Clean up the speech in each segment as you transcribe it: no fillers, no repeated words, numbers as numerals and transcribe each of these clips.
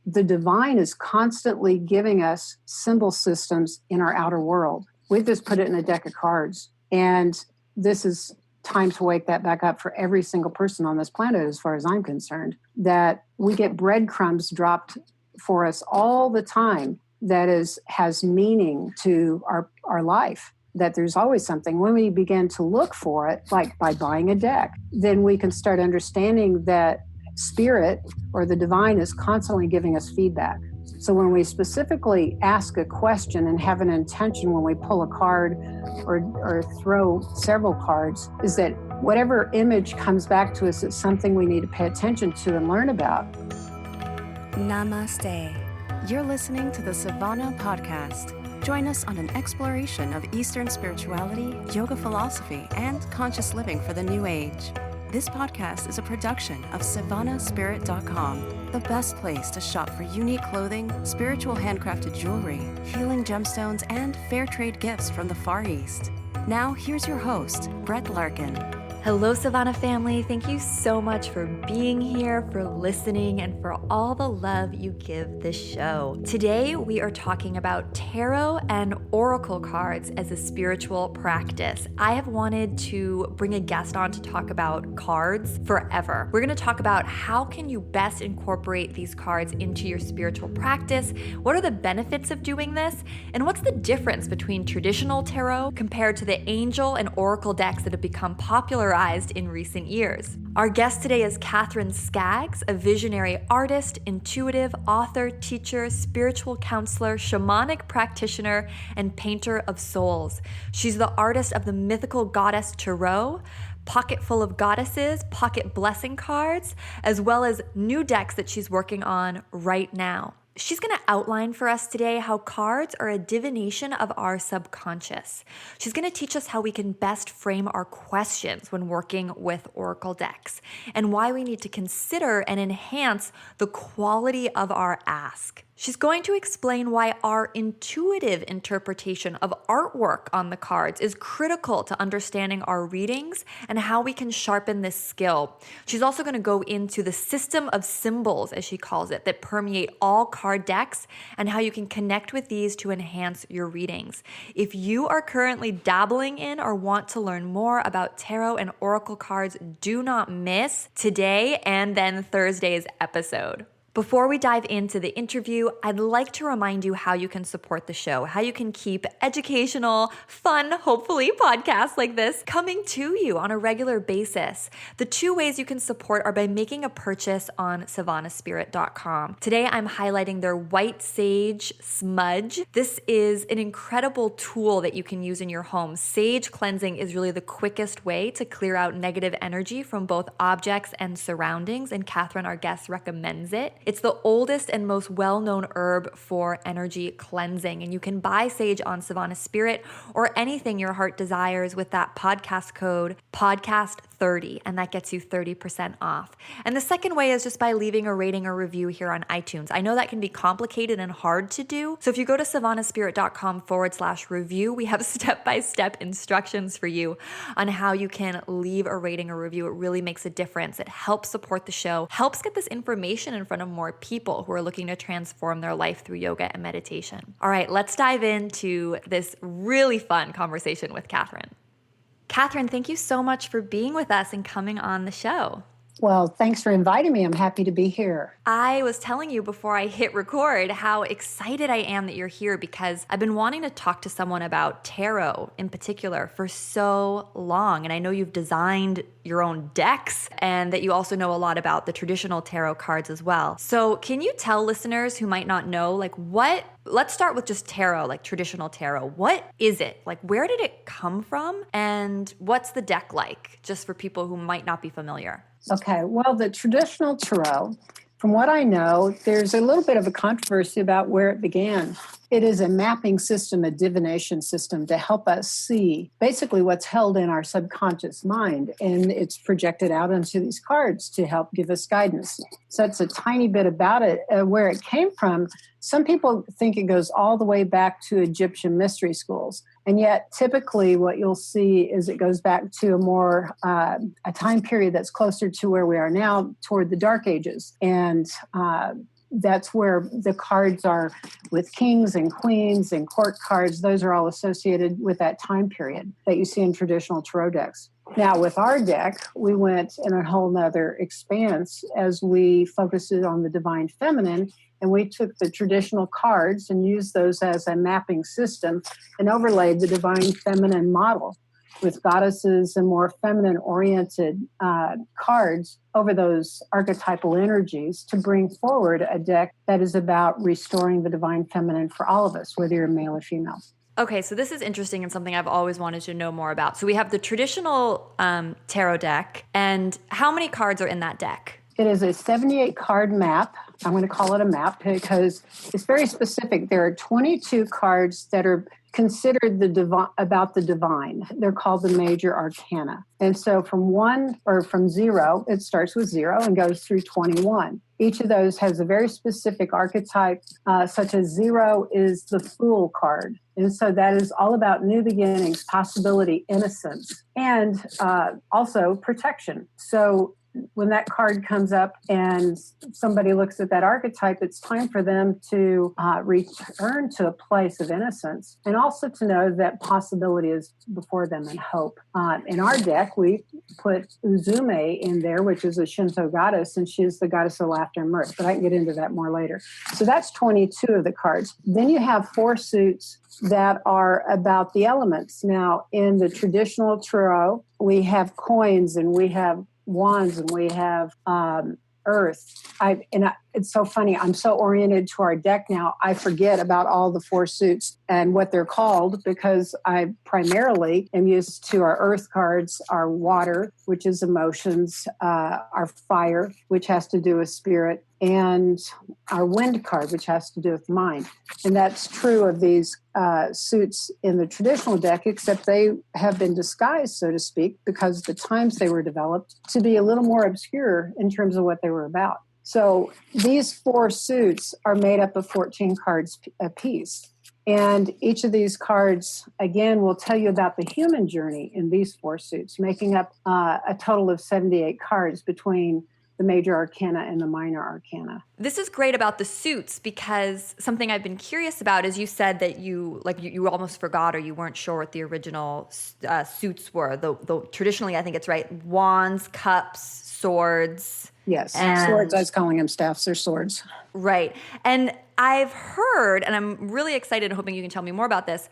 the divine is constantly giving us symbol systems in our outer world. We've just put it in a deck of cards. And this is time to wake that back up for every single person on this planet, as far as I'm concerned, that we get breadcrumbs dropped for us all the time that has meaning to our life, that there's always something. When we begin to look for it, like by buying a deck, then we can start understanding that spirit or the divine is constantly giving us feedback. So when we specifically ask a question and have an intention when we pull a card or throw several cards, is that whatever image comes back to us, it's something we need to pay attention to and learn about. Namaste. You're listening to the Savannah Podcast. Join us on an exploration of Eastern spirituality, yoga philosophy, and conscious living for the new age. This podcast is a production of SavannahSpirit.com, the best place to shop for unique clothing, spiritual handcrafted jewelry, healing gemstones, and fair trade gifts from the Far East. Now, here's your host, Brett Larkin. Hello, Savannah family. Thank you so much for being here, for listening, and for all the love you give this show. Today, we are talking about tarot and oracle cards as a spiritual practice. I have wanted to bring a guest on to talk about cards forever. We're going to talk about how can you best incorporate these cards into your spiritual practice, what are the benefits of doing this, and what's the difference between traditional tarot compared to the angel and oracle decks that have become popularized in recent years. Our guest today is Katherine Skaggs, a visionary artist, intuitive, author, teacher, spiritual counselor, shamanic practitioner, and painter of souls. She's the artist of the mythical goddess Tarot, Pocket Full of Goddesses, Pocket Blessing cards, as well as new decks that she's working on right now. She's going to outline for us today how cards are a divination of our subconscious. She's going to teach us how we can best frame our questions when working with oracle decks, and why we need to consider and enhance the quality of our ask. She's going to explain why our intuitive interpretation of artwork on the cards is critical to understanding our readings and how we can sharpen this skill. She's also going to go into the system of symbols, as she calls it, that permeate all card decks and how you can connect with these to enhance your readings. If you are currently dabbling in or want to learn more about tarot and oracle cards, do not miss today and then Thursday's episode. Before we dive into the interview, I'd like to remind you how you can support the show, how you can keep educational, fun, hopefully, podcasts like this coming to you on a regular basis. The two ways you can support are by making a purchase on SavannahSpirit.com. Today, I'm highlighting their White Sage Smudge. This is an incredible tool that you can use in your home. Sage cleansing is really the quickest way to clear out negative energy from both objects and surroundings, and Katherine, our guest, recommends it. It's the oldest and most well-known herb for energy cleansing, and you can buy sage on Savannah Spirit or anything your heart desires with that podcast code podcast30, and that gets you 30% off. And the second way is just by leaving a rating or review here on iTunes. I know that can be complicated and hard to do, so if you go to savannahspirit.com/review, we have step-by-step instructions for you on how you can leave a rating or review. It really makes a difference. It helps support the show, helps get this information in front of more people who are looking to transform their life through yoga and meditation. All right, let's dive into this really fun conversation with Katherine. Katherine, thank you so much for being with us and coming on the show. Well, thanks for inviting me. I'm happy to be here. I was telling you before I hit record how excited I am that you're here, because I've been wanting to talk to someone about tarot in particular for so long. And I know you've designed your own decks and that you also know a lot about the traditional tarot cards as well. So can you tell listeners who might not know, let's start with just tarot, like traditional tarot. What is it? Like, where did it come from? And what's the deck like, just for people who might not be familiar? Okay, well, the traditional tarot, from what I know, there's a little bit of a controversy about where it began. It is a mapping system, a divination system to help us see basically what's held in our subconscious mind, and it's projected out into these cards to help give us guidance. So that's a tiny bit about it. Where it came from, some people think it goes all the way back to Egyptian mystery schools. And yet, typically, what you'll see is it goes back to a more a time period that's closer to where we are now, toward the Dark Ages. And that's where the cards are with kings and queens and court cards. Those are all associated with that time period that you see in traditional tarot decks. Now, with our deck, we went in a whole nother expanse as we focused it on the divine feminine, and we took the traditional cards and used those as a mapping system and overlaid the divine feminine model with goddesses and more feminine-oriented cards over those archetypal energies to bring forward a deck that is about restoring the divine feminine for all of us, whether you're male or female. Okay, so this is interesting and something I've always wanted to know more about. So we have the traditional tarot deck, and how many cards are in that deck? It is a 78-card map. I'm going to call it a map because it's very specific. There are 22 cards that are considered about the divine. They're called the major arcana. And so from 0, it starts with 0 and goes through 21. Each of those has a very specific archetype, such as 0 is the Fool card. And so that is all about new beginnings, possibility, innocence, and also protection. So when that card comes up and somebody looks at that archetype, it's time for them to return to a place of innocence and also to know that possibility is before them and hope. In our deck, we put Uzume in there, which is a Shinto goddess, and she's the goddess of laughter and mirth, but I can get into that more later. So that's 22 of the cards. Then you have 4 suits that are about the elements. Now, in the traditional tarot, we have coins and we have wands and we have earth. It's so funny. I'm so oriented to our deck now. I forget about all the 4 suits and what they're called because I primarily am used to our earth cards, our water, which is emotions, our fire, which has to do with spirit, and our wind card, which has to do with mind. And that's true of these suits in the traditional deck, except they have been disguised, so to speak, because the times they were developed to be a little more obscure in terms of what they were about. So these 4 suits are made up of 14 cards apiece. And each of these cards, again, will tell you about the human journey in these 4 suits, making up a total of 78 cards between the major arcana and the minor arcana. This is great about the suits because something I've been curious about is you said that you almost forgot or you weren't sure what the original suits were. Though traditionally, I think it's right, wands, cups, swords. Yes, swords. I was calling them staffs. They're swords. Right. And I've heard, and I'm really excited and hoping you can tell me more about this,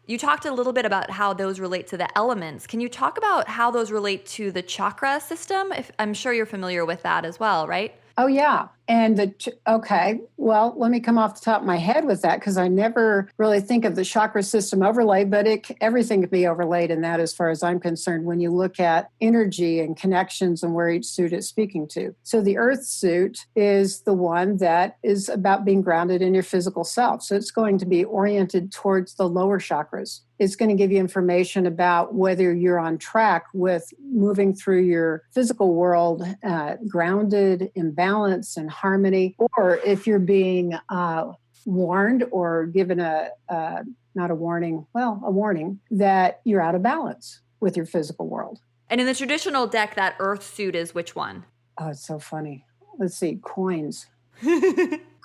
you talked a little bit about how those relate to the elements. Can you talk about how those relate to the chakra system? I'm sure you're familiar with that as well, right? Oh, yeah. And okay, well, let me come off the top of my head with that because I never really think of the chakra system overlay, but everything can be overlaid in that as far as I'm concerned when you look at energy and connections and where each suit is speaking to. So the earth suit is the one that is about being grounded in your physical self. So it's going to be oriented towards the lower chakras. It's going to give you information about whether you're on track with moving through your physical world, grounded, in balance and harmony, or if you're being warned or given a warning that you're out of balance with your physical world. And in the traditional deck, that earth suit is which one? Oh, it's so funny. Let's see, coins.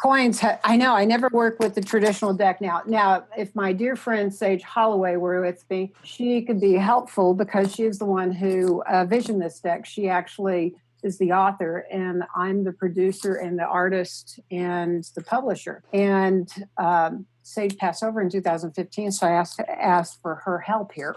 Coins, I know, I never work with the traditional deck now. Now, if my dear friend Sage Holloway were with me, she could be helpful because she's the one who visioned this deck. She actually is the author, and I'm the producer and the artist and the publisher. And Sage passed over in 2015, so I asked for her help here.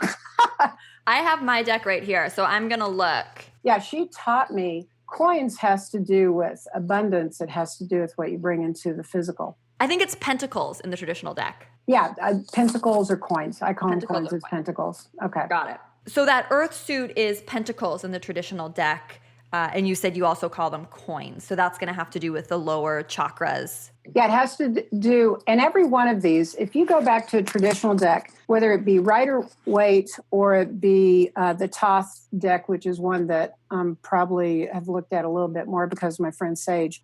I have my deck right here, so I'm going to look. Yeah, she taught me coins has to do with abundance. It has to do with what you bring into the physical. I think it's pentacles in the traditional deck. Yeah, pentacles or coins. I call them coins as pentacles. Okay. Got it. So that earth suit is pentacles in the traditional deck. And you said you also call them coins. So that's going to have to do with the lower chakras. Yeah, it has to do, and every one of these, if you go back to a traditional deck, whether it be Rider-Waite or it be the Toth deck, which is one that probably have looked at a little bit more because of my friend Sage,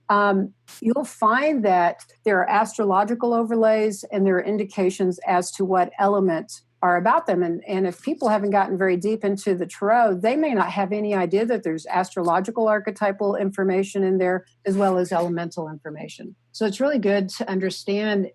you'll find that there are astrological overlays and there are indications as to what element are about them. And if people haven't gotten very deep into the tarot, they may not have any idea that there's astrological archetypal information in there, as well as elemental information. So it's really good to understand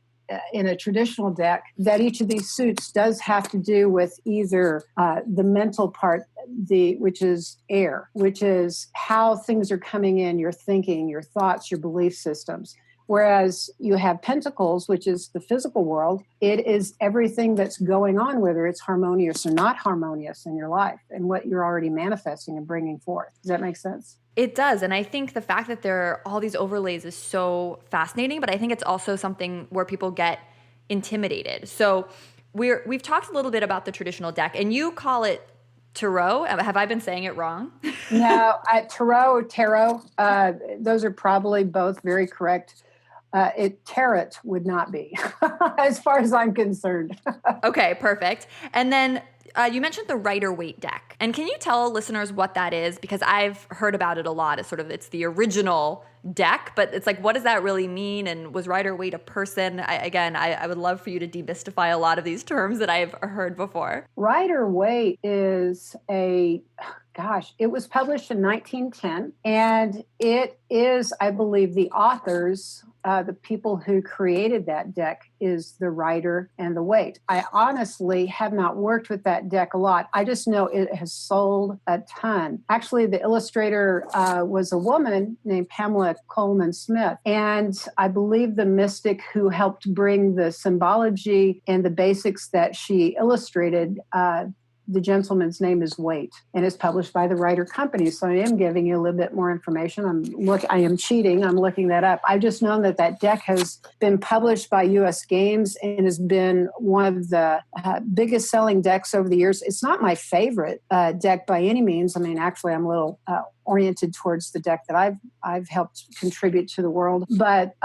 in a traditional deck that each of these suits does have to do with either the mental part, which is air, which is how things are coming in, your thinking, your thoughts, your belief systems. Whereas you have pentacles, which is the physical world, it is everything that's going on, whether it's harmonious or not harmonious in your life and what you're already manifesting and bringing forth. Does that make sense? It does. And I think the fact that there are all these overlays is so fascinating, but I think it's also something where people get intimidated. So we've talked a little bit about the traditional deck, and you call it tarot. Have I been saying it wrong? No, tarot, those are probably both very correct. Tarot would not be, as far as I'm concerned. Okay, perfect. And then you mentioned the Rider-Waite deck. And can you tell listeners what that is? Because I've heard about it a lot. It's the original deck, but it's like, what does that really mean? And was Rider-Waite a person? I would love for you to demystify a lot of these terms that I've heard before. Rider-Waite is it was published in 1910, and it is, I believe, the authors, the people who created that deck is the Rider and the Waite. I honestly have not worked with that deck a lot. I just know it has sold a ton. Actually, the illustrator was a woman named Pamela Coleman Smith, and I believe the mystic who helped bring the symbology and the basics that she illustrated, the gentleman's name is Waite, and it's published by the Rider Company. So I am giving you a little bit more information. I am cheating. I'm looking that up. I've just known that deck has been published by U.S. Games and has been one of the biggest selling decks over the years. It's not my favorite deck by any means. I mean, actually, I'm a little oriented towards the deck that I've helped contribute to the world, but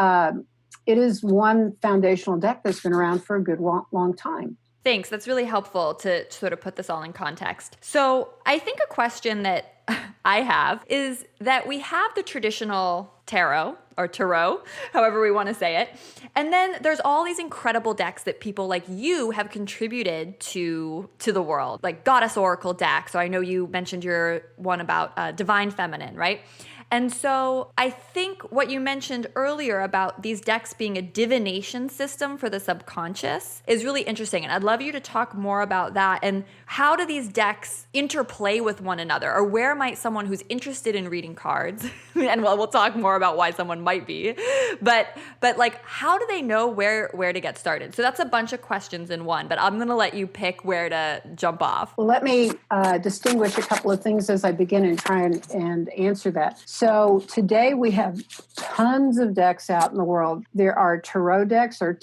it is one foundational deck that's been around for a good long time. Thanks. That's really helpful to sort of put this all in context. So I think a question that I have is that we have the traditional tarot, or tarot, however we want to say it. And then there's all these incredible decks that people like you have contributed to the world, like Goddess Oracle deck. So I know you mentioned your one about Divine Feminine, right? And so I think what you mentioned earlier about these decks being a divination system for the subconscious is really interesting. And I'd love you to talk more about that. And how do these decks interplay with one another? Or where might someone who's interested in reading cards, and we'll talk more about why someone might be, but like, how do they know where to get started? So that's a bunch of questions in one, but I'm going to let you pick where to jump off. Well, let me distinguish a couple of things as I begin and try and answer that. So today we have tons of decks out in the world. There are tarot decks, or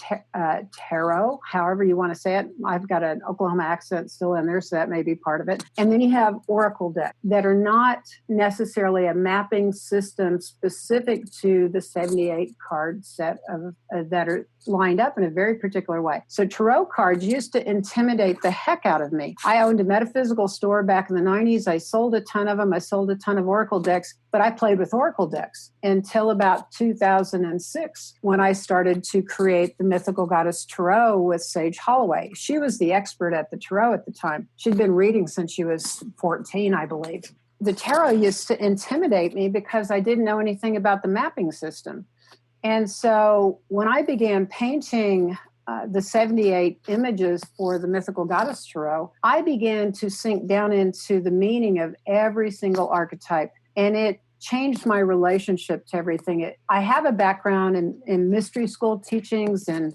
tarot, however you want to say it. I've got an Oklahoma accent still in there, so that may be part of it. And then you have oracle decks that are not necessarily a mapping system specific to the 78 card set of that are lined up in a very particular way. So tarot cards used to intimidate the heck out of me. I owned a metaphysical store back in the 90s. I sold a ton of them. I sold a ton of oracle decks, but I played with oracle decks until about 2006, when I started to create the Mythical Goddess Tarot with Sage Holloway. She was the expert at the tarot at the time. She'd been reading since she was 14, I believe. The tarot used to intimidate me because I didn't know anything about the mapping system. And so when I began painting the 78 images for the Mythical Goddess Tarot, I began to sink down into the meaning of every single archetype, and it changed my relationship to everything. I have a background in mystery school teachings and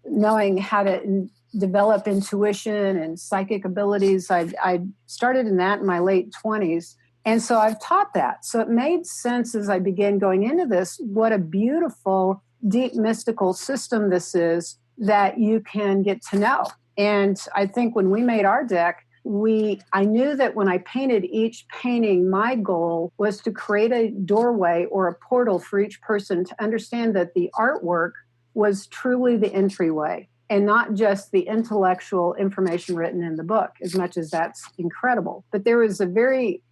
knowing how to develop intuition and psychic abilities. I started in that in my late 20s. And so I've taught that. So it made sense as I began going into this, what a beautiful, deep mystical system this is that you can get to know. And I think when we made our deck, I knew that when I painted each painting, my goal was to create a doorway or a portal for each person to understand that the artwork was truly the entryway and not just the intellectual information written in the book, as much as that's incredible. But there was a very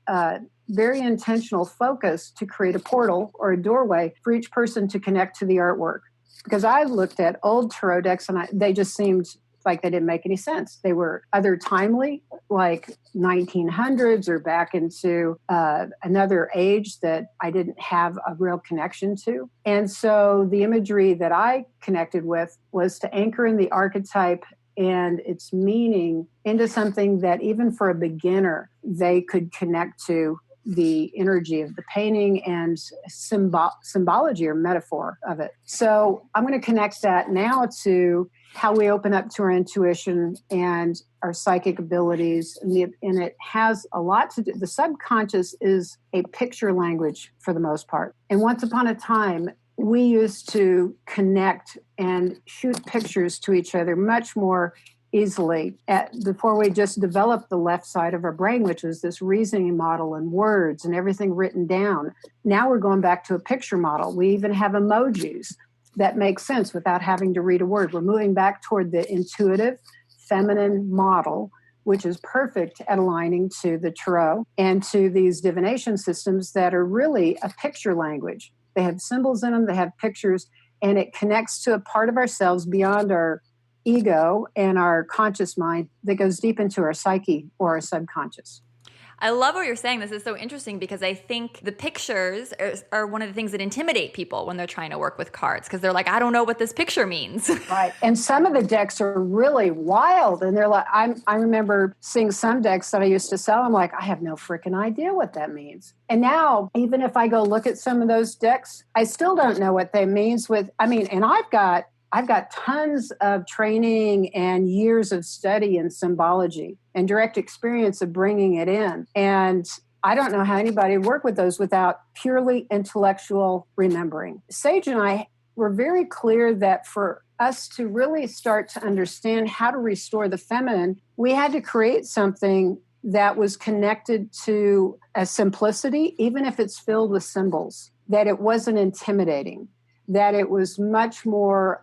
intentional focus to create a portal or a doorway for each person to connect to the artwork. Because I looked at old tarot decks and they just seemed like they didn't make any sense. They were other timely, like 1900s or back into another age that I didn't have a real connection to. And so the imagery that I connected with was to anchor in the archetype and its meaning into something that even for a beginner, they could connect to the energy of the painting and symbology or metaphor of it. So I'm going to connect that now to how we open up to our intuition and our psychic abilities. And it has a lot to do. The subconscious is a picture language for the most part. And once upon a time, we used to connect and shoot pictures to each other much more easily before we just developed the left side of our brain, which is this reasoning model and words and everything written down. Now we're going back to a picture model. We even have emojis that make sense without having to read a word. We're moving back toward the intuitive feminine model, which is perfect at aligning to the tarot and to these divination systems that are really a picture language. They have symbols in them, they have pictures, and it connects to a part of ourselves beyond our ego and our conscious mind that goes deep into our psyche or our subconscious. I love what you're saying. This is so interesting because I think the pictures are one of the things that intimidate people when they're trying to work with cards because they're like, I don't know what this picture means. Right. And some of the decks are really wild. And they're like, I remember seeing some decks that I used to sell. I'm like, I have no freaking idea what that means. And now, even if I go look at some of those decks, I still don't know what they means and I've got tons of training and years of study in symbology and direct experience of bringing it in. And I don't know how anybody would work with those without purely intellectual remembering. Sage and I were very clear that for us to really start to understand how to restore the feminine, we had to create something that was connected to a simplicity, even if it's filled with symbols, that it wasn't intimidating, that it was much more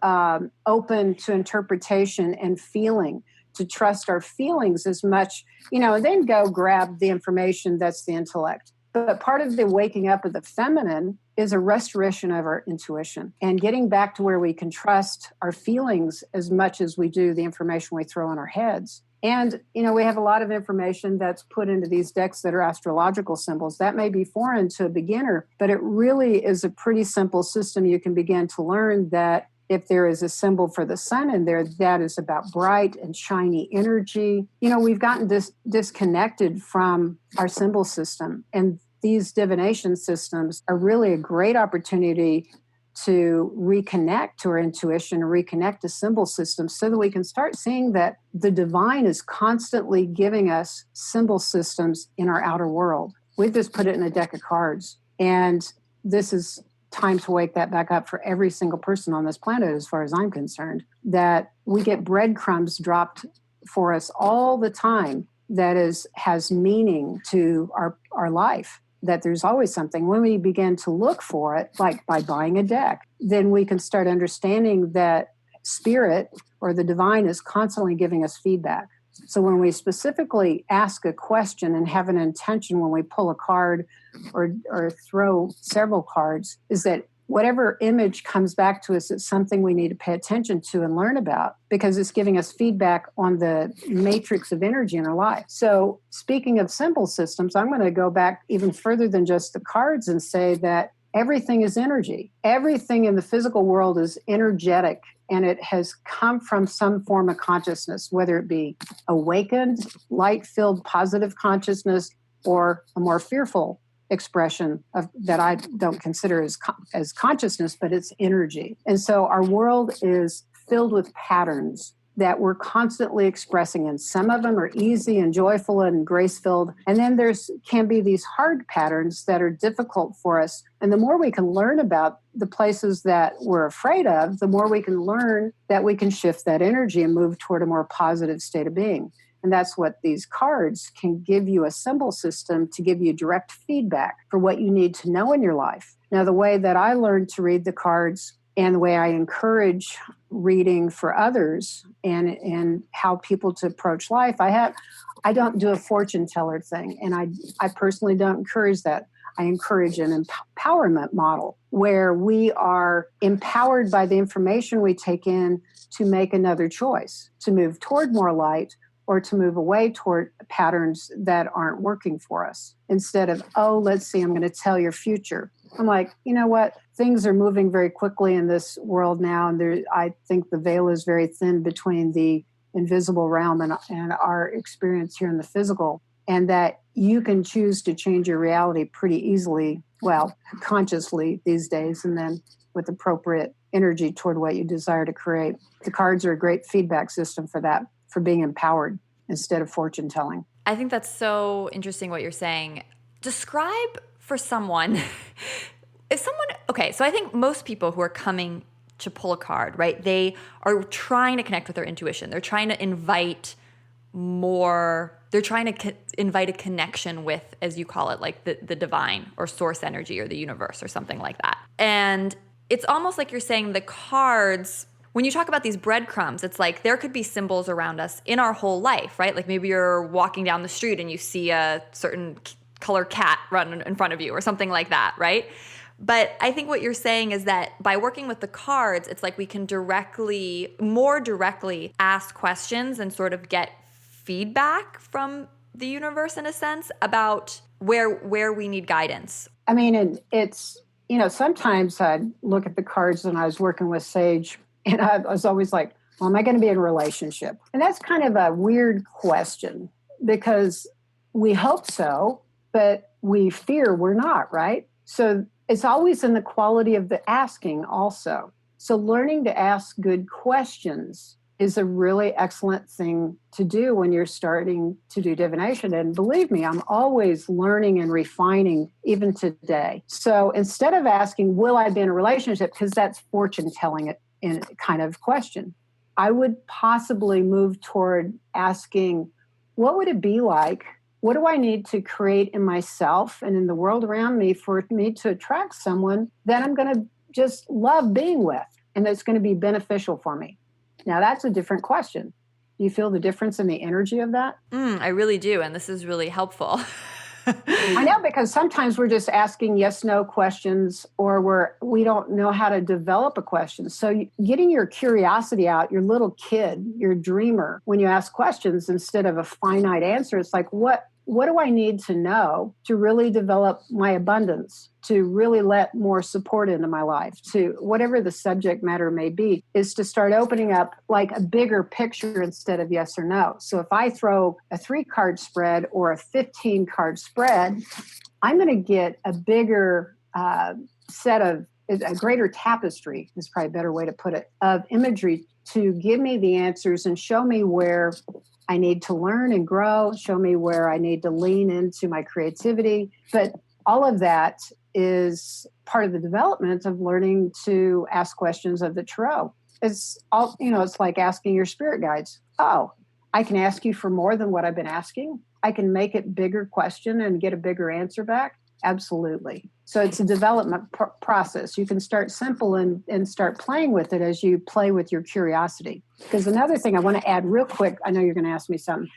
open to interpretation and feeling, to trust our feelings as much, and then go grab the information that's the intellect. But part of the waking up of the feminine is a restoration of our intuition and getting back to where we can trust our feelings as much as we do the information we throw in our heads. And, we have a lot of information that's put into these decks that are astrological symbols. That may be foreign to a beginner, but it really is a pretty simple system. You can begin to learn that if there is a symbol for the sun in there, that is about bright and shiny energy. We've gotten disconnected from our symbol system. And these divination systems are really a great opportunity to reconnect to our intuition and reconnect to symbol systems so that we can start seeing that the divine is constantly giving us symbol systems in our outer world. We've just put it in a deck of cards. And this is time to wake that back up for every single person on this planet, as far as I'm concerned, that we get breadcrumbs dropped for us all the time that has meaning to our life. That there's always something. When we begin to look for it, like by buying a deck, then we can start understanding that spirit or the divine is constantly giving us feedback. So when we specifically ask a question and have an intention when we pull a card or throw several cards, is that whatever image comes back to us, it's something we need to pay attention to and learn about because it's giving us feedback on the matrix of energy in our life. So speaking of symbol systems, I'm going to go back even further than just the cards and say that everything is energy. Everything in the physical world is energetic, and it has come from some form of consciousness, whether it be awakened, light-filled, positive consciousness, or a more fearful expression of that I don't consider as consciousness, but it's energy. And so our world is filled with patterns that we're constantly expressing, and some of them are easy and joyful and grace-filled, and then can be these hard patterns that are difficult for us. And the more we can learn about the places that we're afraid of, the more we can learn that we can shift that energy and move toward a more positive state of being. And that's what these cards can give you, a symbol system to give you direct feedback for what you need to know in your life. Now, the way that I learned to read the cards and the way I encourage reading for others and how people to approach life, I don't do a fortune teller thing. And I personally don't encourage that. I encourage an empowerment model where we are empowered by the information we take in to make another choice, to move toward more light or to move away toward patterns that aren't working for us. Instead of, oh, let's see, I'm going to tell your future. I'm like, you know what? Things are moving very quickly in this world now. And I think the veil is very thin between the invisible realm and our experience here in the physical. And that you can choose to change your reality pretty easily, well, consciously these days, and then with appropriate energy toward what you desire to create. The cards are a great feedback system for that, for being empowered instead of fortune telling. I think that's so interesting what you're saying. Describe for someone, okay, so I think most people who are coming to pull a card, right, they are trying to connect with their intuition. They're trying to invite they're trying to invite a connection with, as you call it, like the divine or source energy or the universe or something like that. And it's almost like you're saying the cards, when you talk about these breadcrumbs, it's like there could be symbols around us in our whole life, right? Like maybe you're walking down the street and you see a certain color cat run in front of you or something like that, right? But I think what you're saying is that by working with the cards, it's like we can more directly ask questions and sort of get feedback from the universe in a sense about where we need guidance. I mean, it's, sometimes I'd look at the cards when I was working with Sage and I was always like, well, am I going to be in a relationship? And that's kind of a weird question because we hope so, but we fear we're not, right? So it's always in the quality of the asking also. So learning to ask good questions is a really excellent thing to do when you're starting to do divination. And believe me, I'm always learning and refining even today. So instead of asking, will I be in a relationship? Because that's fortune telling it in kind of question. I would possibly move toward asking, what would it be like? What do I need to create in myself and in the world around me for me to attract someone that I'm going to just love being with and that's going to be beneficial for me? Now, that's a different question. Do you feel the difference in the energy of that? I really do. And this is really helpful. I know, because sometimes we're just asking yes, no questions, or we don't know how to develop a question. So getting your curiosity out, your little kid, your dreamer, when you ask questions instead of a finite answer, it's like, what do I need to know to really develop my abundance, to really let more support into my life, to whatever the subject matter may be, is to start opening up like a bigger picture instead of yes or no. So if I throw a 3-card spread or a 15-card spread, I'm going to get a bigger set of, a greater tapestry is probably a better way to put it, of imagery to give me the answers and show me where I need to learn and grow, show me where I need to lean into my creativity. But all of that is part of the development of learning to ask questions of the tarot. It's all, it's like asking your spirit guides. Oh, I can ask you for more than what I've been asking. I can make it bigger question and get a bigger answer back. Absolutely. So it's a development process. You can start simple and start playing with it as you play with your curiosity. Because another thing I want to add real quick, I know you're going to ask me something,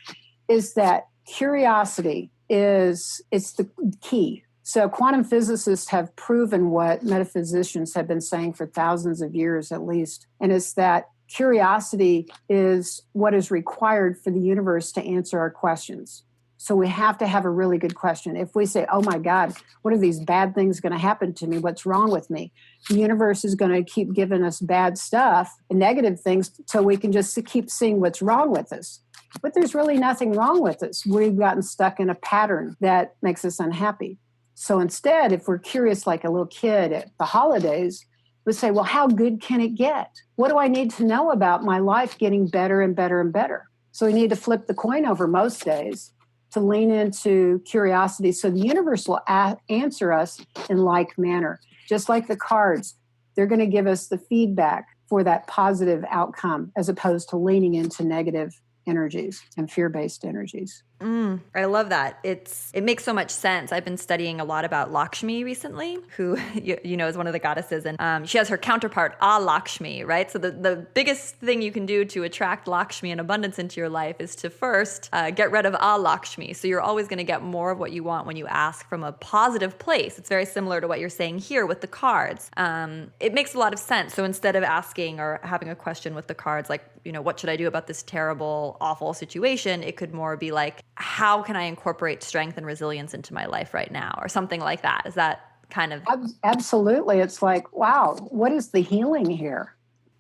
is that curiosity it's the key. So quantum physicists have proven what metaphysicians have been saying for thousands of years at least, and it's that curiosity is what is required for the universe to answer our questions. So we have to have a really good question. If we say, oh my God, what are these bad things going to happen to me? What's wrong with me? The universe is going to keep giving us bad stuff and negative things so we can just keep seeing what's wrong with us. But there's really nothing wrong with us. We've gotten stuck in a pattern that makes us unhappy. So instead, if we're curious like a little kid at the holidays, we say, well, how good can it get? What do I need to know about my life getting better and better and better? So we need to flip the coin over most days to lean into curiosity so the universe will answer us in like manner. Just like the cards, they're going to give us the feedback for that positive outcome as opposed to leaning into negative energies and fear-based energies. I love that. It makes so much sense. I've been studying a lot about Lakshmi recently, who you know is one of the goddesses, and she has her counterpart, Lakshmi, right? So the biggest thing you can do to attract Lakshmi and abundance into your life is to first get rid of Lakshmi. So you're always going to get more of what you want when you ask from a positive place. It's very similar to what you're saying here with the cards. It makes a lot of sense. So instead of asking or having a question with the cards, like, you know, what should I do about this terrible, awful situation? It could more be like, how can I incorporate strength and resilience into my life right now, or something like that? Is that kind of... Absolutely. It's like, wow, what is the healing here?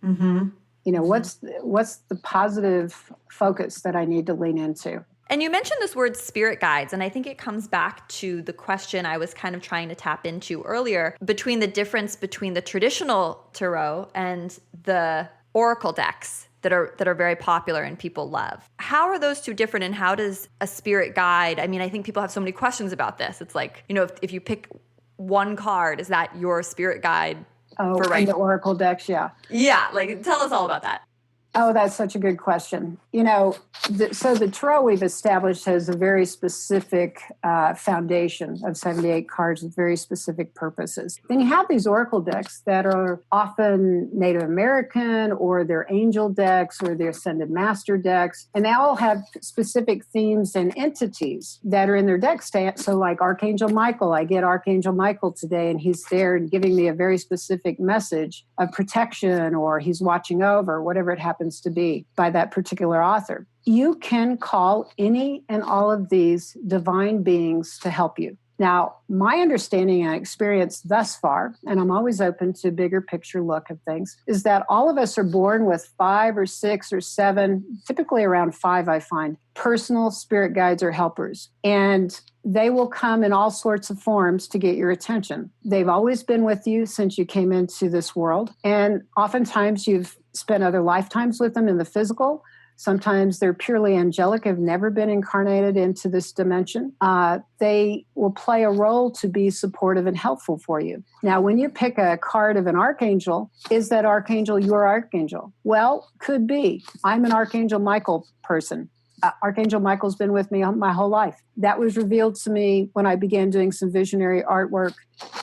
Mm-hmm. You know, what's the positive focus that I need to lean into? And you mentioned this word spirit guides, and I think it comes back to the question I was kind of trying to tap into earlier, between the difference between the traditional tarot and the oracle decks that are very popular and people love. How are those two different, and how does a spirit guide? I mean, I think people have so many questions about this. It's like, you know, if you pick one card, is that your spirit guide? Oh, for right? The oracle decks, yeah. Yeah, like tell us all about that. Oh, that's such a good question. You know, so the tarot we've established has a very specific foundation of 78 cards with very specific purposes. Then you have these oracle decks that are often Native American, or they're angel decks, or they're ascended master decks, and they all have specific themes and entities that are in their deck. So like Archangel Michael, I get Archangel Michael today, and he's there and giving me a very specific message of protection, or he's watching over, whatever it happens to be by that particular author. You can call any and all of these divine beings to help you. Now, my understanding and experience thus far, and I'm always open to bigger picture look of things, is that all of us are born with 5 or 6 or 7, typically around 5, I find, personal spirit guides or helpers. And they will come in all sorts of forms to get your attention. They've always been with you since you came into this world. And oftentimes you've spent other lifetimes with them in the physical. Sometimes they're purely angelic, have never been incarnated into this dimension. They will play a role to be supportive and helpful for you. Now, when you pick a card of an archangel, is that archangel your archangel? Well, could be. I'm an Archangel Michael person. Archangel Michael's been with me my whole life. That was revealed to me when I began doing some visionary artwork,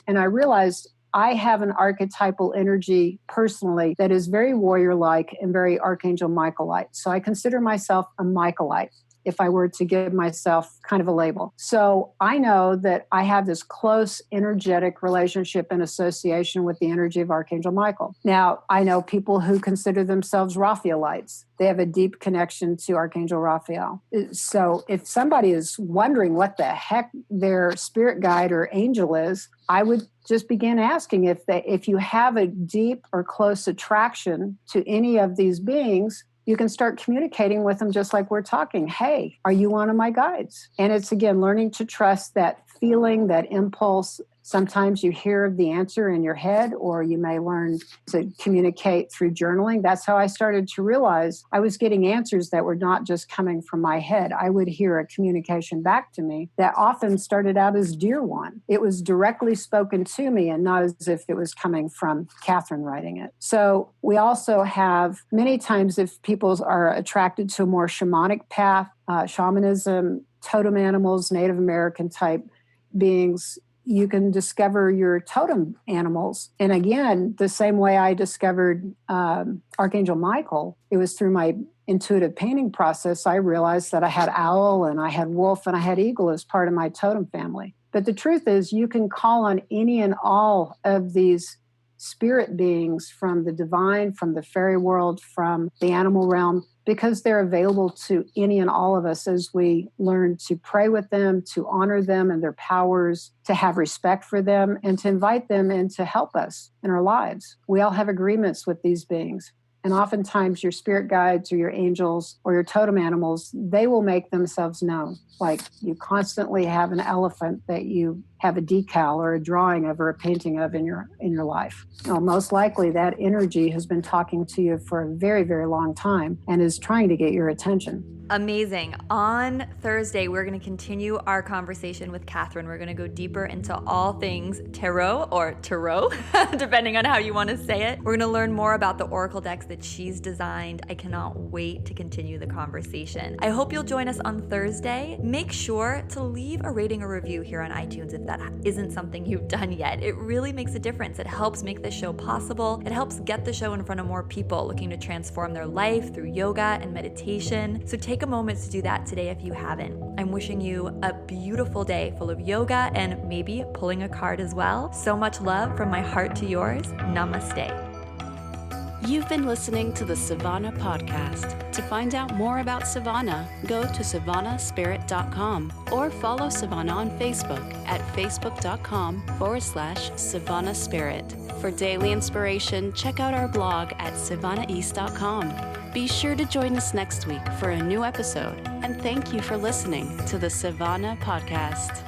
and I realized I have an archetypal energy personally that is very warrior-like and very Archangel Michaelite. So I consider myself a Michaelite, if I were to give myself kind of a label. So I know that I have this close energetic relationship and association with the energy of Archangel Michael. Now, I know people who consider themselves Raphaelites. They have a deep connection to Archangel Raphael. So if somebody is wondering what the heck their spirit guide or angel is, I would just begin asking if you have a deep or close attraction to any of these beings, you can start communicating with them just like we're talking. Hey, are you one of my guides? And it's, again, learning to trust that feeling, that impulse. Sometimes you hear the answer in your head, or you may learn to communicate through journaling. That's how I started to realize I was getting answers that were not just coming from my head. I would hear a communication back to me that often started out as Dear One. It was directly spoken to me and not as if it was coming from Katherine writing it. So we also have many times, if people are attracted to a more shamanic path, shamanism, totem animals, Native American type beings, you can discover your totem animals. And again, the same way I discovered Archangel Michael, it was through my intuitive painting process. I realized that I had owl and I had wolf and I had eagle as part of my totem family. But the truth is, you can call on any and all of these spirit beings from the divine, from the fairy world, from the animal realm, because they're available to any and all of us as we learn to pray with them, to honor them and their powers, to have respect for them, and to invite them in to help us in our lives. We all have agreements with these beings. And oftentimes your spirit guides or your angels or your totem animals, they will make themselves known. Like you constantly have an elephant that you have a decal or a drawing of or a painting of in your life. Well, most likely that energy has been talking to you for a very, very long time and is trying to get your attention. Amazing. On Thursday, we're going to continue our conversation with Katherine. We're going to go deeper into all things tarot or tarot, depending on how you want to say it. We're going to learn more about the oracle decks that she's designed. I cannot wait to continue the conversation. I hope you'll join us on Thursday. Make sure to leave a rating or review here on iTunes if that isn't something you've done yet. It really makes a difference. It helps make this show possible. It helps get the show in front of more people looking to transform their life through yoga and meditation. So take a moment to do that today if you haven't. I'm wishing you a beautiful day full of yoga and maybe pulling a card as well. So much love from my heart to yours. Namaste. You've been listening to the Savannah Podcast. To find out more about Savannah, go to savannahspirit.com or follow Savannah on Facebook at facebook.com/Savannah Spirit. For daily inspiration, check out our blog at savannaeast.com. Be sure to join us next week for a new episode, and thank you for listening to the Savannah Podcast.